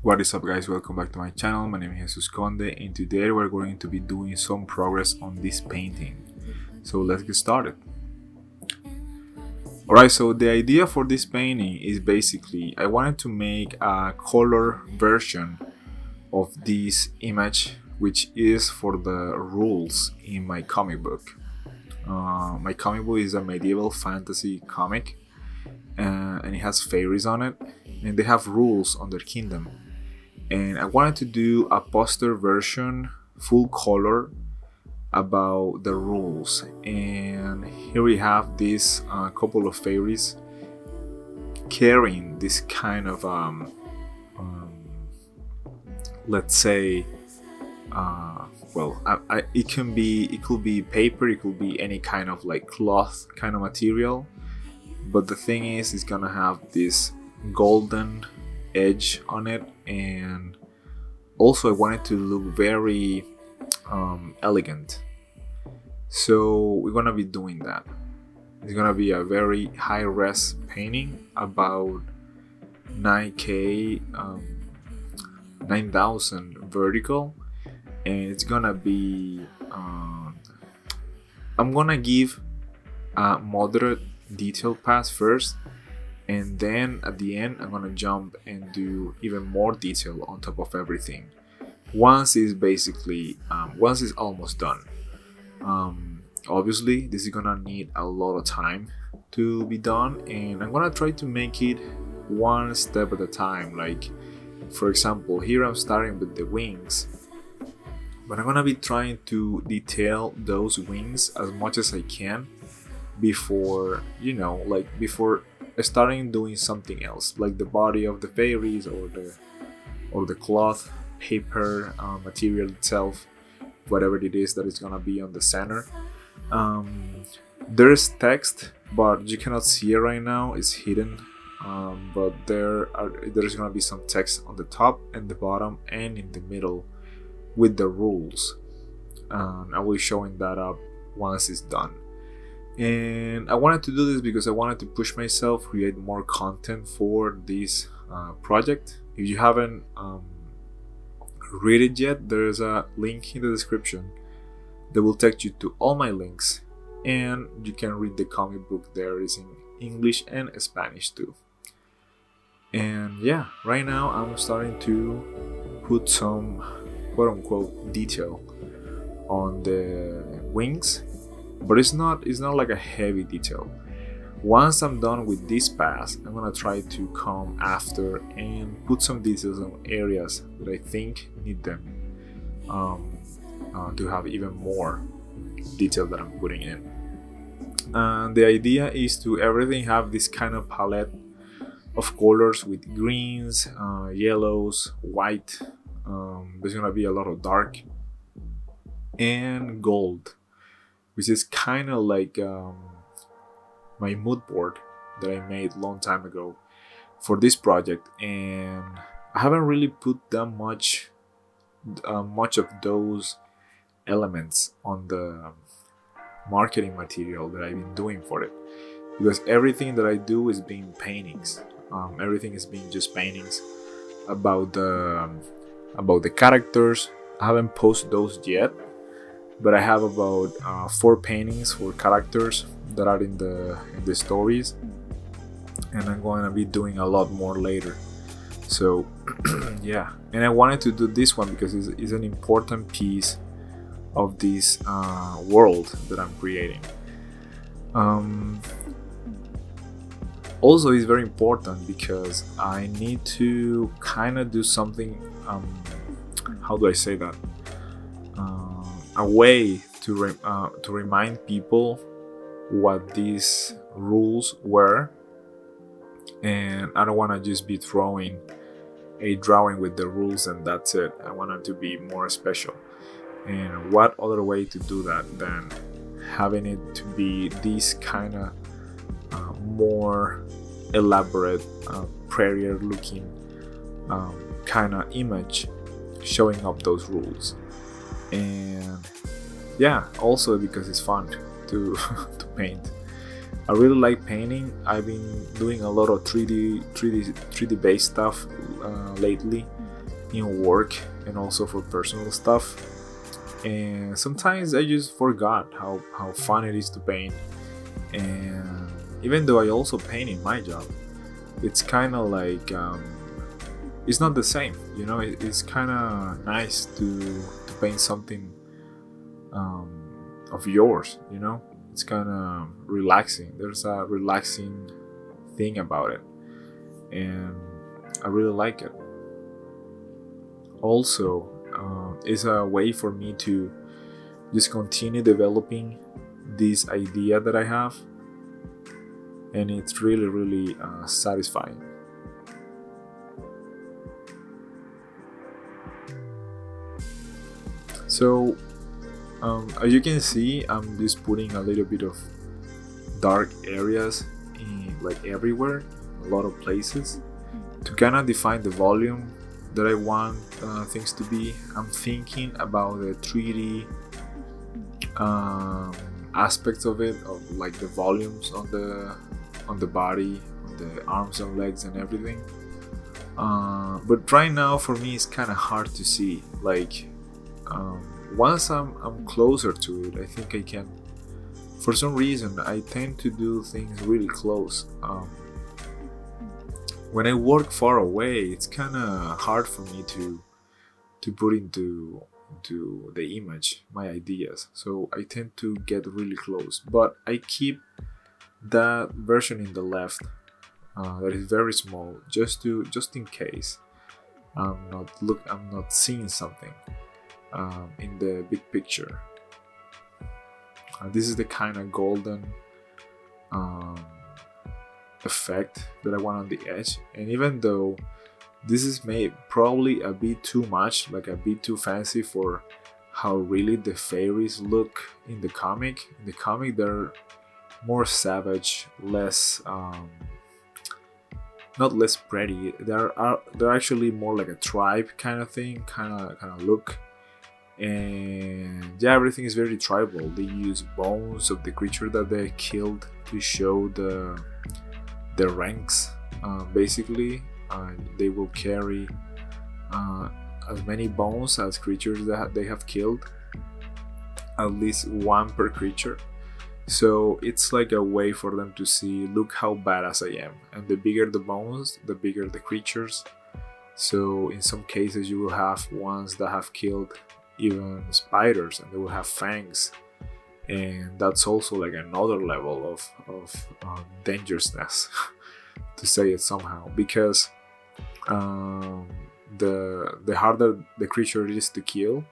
What is up, guys? Welcome back to my channel. My name is jesusconde, and today we're going to be doing some progress on this painting. So let's get started. Alright, so the idea for this painting is basically I wanted to make a color version of this image, which is for the rules in my comic book. My comic book is a medieval fantasy comic, and it has fairies on it, and they have rules on their kingdom. And I wanted to do a poster version, full color, about the rules. And here we have this couple of fairies carrying this kind of let's say it could be paper, it could be any kind of like cloth kind of material, but the thing is it's gonna have this golden edge on it, and also I want it to look very elegant. So we're gonna be doing that. It's gonna be a very high res painting, about 9K 9000 vertical, and it's gonna be I'm gonna give a moderate detail pass first, and then at the end I'm gonna jump and do even more detail on top of everything once it's almost done. Obviously this is gonna need a lot of time to be done, and I'm gonna try to make it one step at a time. Like, for example, here I'm starting with the wings, but I'm gonna be trying to detail those wings as much as I can before before starting doing something else, like the body of the fairies or the cloth paper material itself, whatever it is that is gonna be on the center. There's text, but you cannot see it right now, it's hidden. But there's gonna be some text on the top and the bottom and in the middle with the rules. I will be showing that up once it's done. And I wanted to do this because I wanted to push myself, create more content for this project. If you haven't read it yet, there's a link in the description that will take you to all my links, and you can read the comic book. There is in English and Spanish too. And yeah, right now I'm starting to put some quote-unquote detail on the wings, but it's not like a heavy detail. Once I'm done with this pass, I'm gonna try to come after and put some details on areas that I think need them, to have even more detail that I'm putting in. And the idea is to everything have this kind of palette of colors with greens, yellows, white. There's gonna be a lot of dark and gold, which is kind of like my mood board that I made long time ago for this project, and I haven't really put that much of those elements on the marketing material that I've been doing for it, because everything that I do is being paintings. Everything is being just paintings about the characters. I haven't posted those yet, but I have about 4 paintings for characters that are in the stories, and I'm going to be doing a lot more later. So yeah, and I wanted to do this one because it's an important piece of this world that I'm creating. Also, it's very important because I need to kind of do something. How do I say that? A way to remind people what these rules were, and I don't want to just be throwing a drawing with the rules and that's it. I want it to be more special, and what other way to do that than having it to be this kind of more elaborate, prayer looking kind of image showing up those rules. And yeah, also because it's fun to to paint. I really like painting. I've been doing a lot of 3D based stuff lately. in work and also for personal stuff. And sometimes I just forgot how fun it is to paint. And even though I also paint in my job, it's kind of like it's not the same, you know. It's kind of nice to paint something of yours, you know. It's kind of relaxing. There's a relaxing thing about it, and I really like it. Also, it's a way for me to just continue developing this idea that I have, and it's really, really satisfying. So, as you can see, I'm just putting a little bit of dark areas in like everywhere, a lot of places, to kind of define the volume that I want things to be. I'm thinking about the 3D aspects of it, of like the volumes on the body, on the arms and legs and everything. But right now, for me, it's kind of hard to see. Like once I'm closer to it, I think I can. For some reason, I tend to do things really close. When I work far away, it's kind of hard for me to put into the image my ideas. So I tend to get really close, but I keep that version in the left that is very small, just in case I'm not seeing something in the big picture. This is the kind of golden effect that I want on the edge, and even though this is made probably a bit too much, like a bit too fancy for how really the fairies look in the comic. In the comic, they're more savage, less not less pretty. They're actually more like a tribe kind of thing, kind of look. And yeah, everything is very tribal. They use bones of the creature that they killed to show the ranks. Basically, they will carry as many bones as creatures that they have killed, at least one per creature. So it's like a way for them to see, look how badass I am. And the bigger the bones, the bigger the creatures. So in some cases, you will have ones that have killed even spiders, and they will have fangs, and that's also like another level of dangerousness to say it somehow, because the harder the creature is to kill,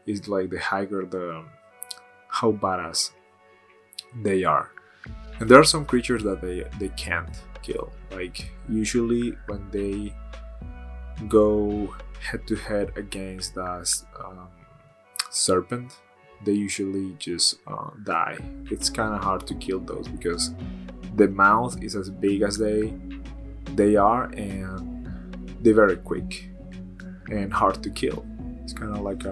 is like the higher the how badass they are. And there are some creatures that they can't kill, like usually when they go head to head against the serpent, they usually just die. It's kind of hard to kill those because the mouth is as big as they are, and they're very quick and hard to kill. It's kind of like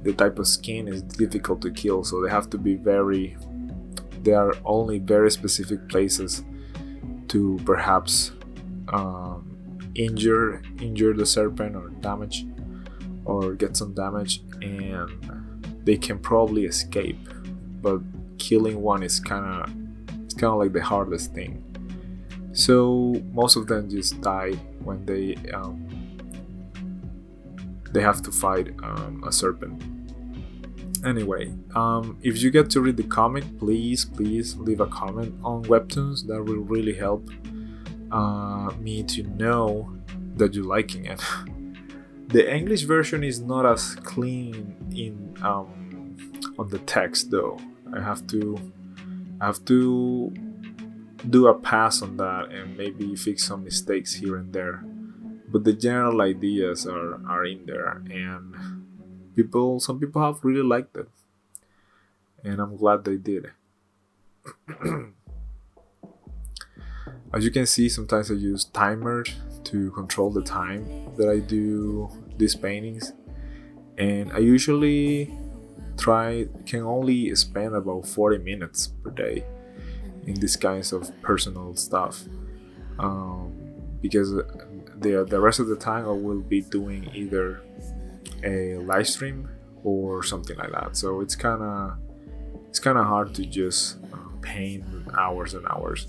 the type of skin is difficult to kill, so they have to be there are only very specific places to perhaps injure the serpent or damage or get some damage, and they can probably escape, but killing one is kind of like the hardest thing. So most of them just die when they have to fight a serpent. Anyway, if you get to read the comic, please leave a comment on Webtoons. That will really help me to know that you're liking it. The English version is not as clean in on the text, though. I have to do a pass on that and maybe fix some mistakes here and there. But the general ideas are in there, and some people have really liked it, and I'm glad they did. As you can see, sometimes I use timers to control the time that I do these paintings, and I usually can only spend about 40 minutes per day in these kinds of personal stuff, because the rest of the time I will be doing either a live stream or something like that. So it's kind of hard to just paint hours and hours.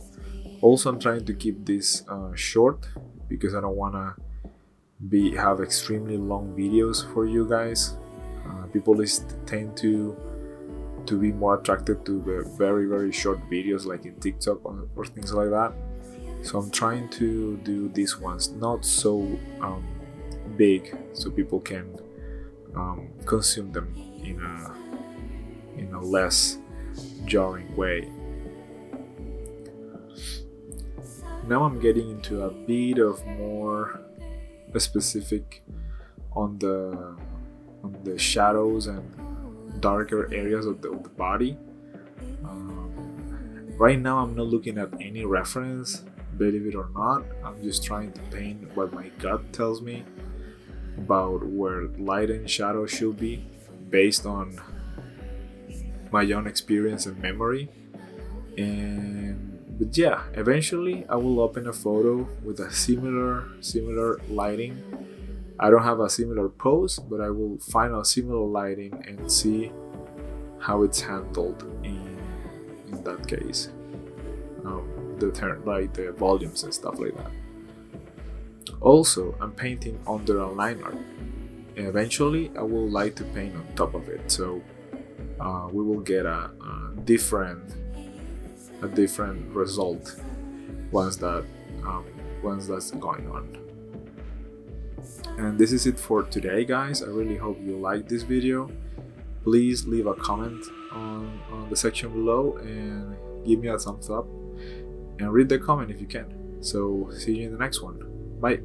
Also, I'm trying to keep this short because I don't want to have extremely long videos for you guys. People tend to be more attracted to the very, very short videos like in TikTok or things like that. So I'm trying to do these ones not so big, so people can consume them in a less jarring way. Now I'm getting into a bit of more specific on the shadows and darker areas of the body. Right now I'm not looking at any reference, believe it or not. I'm just trying to paint what my gut tells me about where light and shadow should be based on my own experience and memory. But yeah, eventually I will open a photo with a similar lighting. I don't have a similar pose, but I will find a similar lighting and see how it's handled in that case. The volumes and stuff like that. Also, I'm painting under a line art. Eventually, I will like to paint on top of it, so we will get a different result once that's going on. And this is it for today, guys. I really hope you liked this video. Please leave a comment on the section below and give me a thumbs up and read the comment if you can. So see you in the next one. Bye.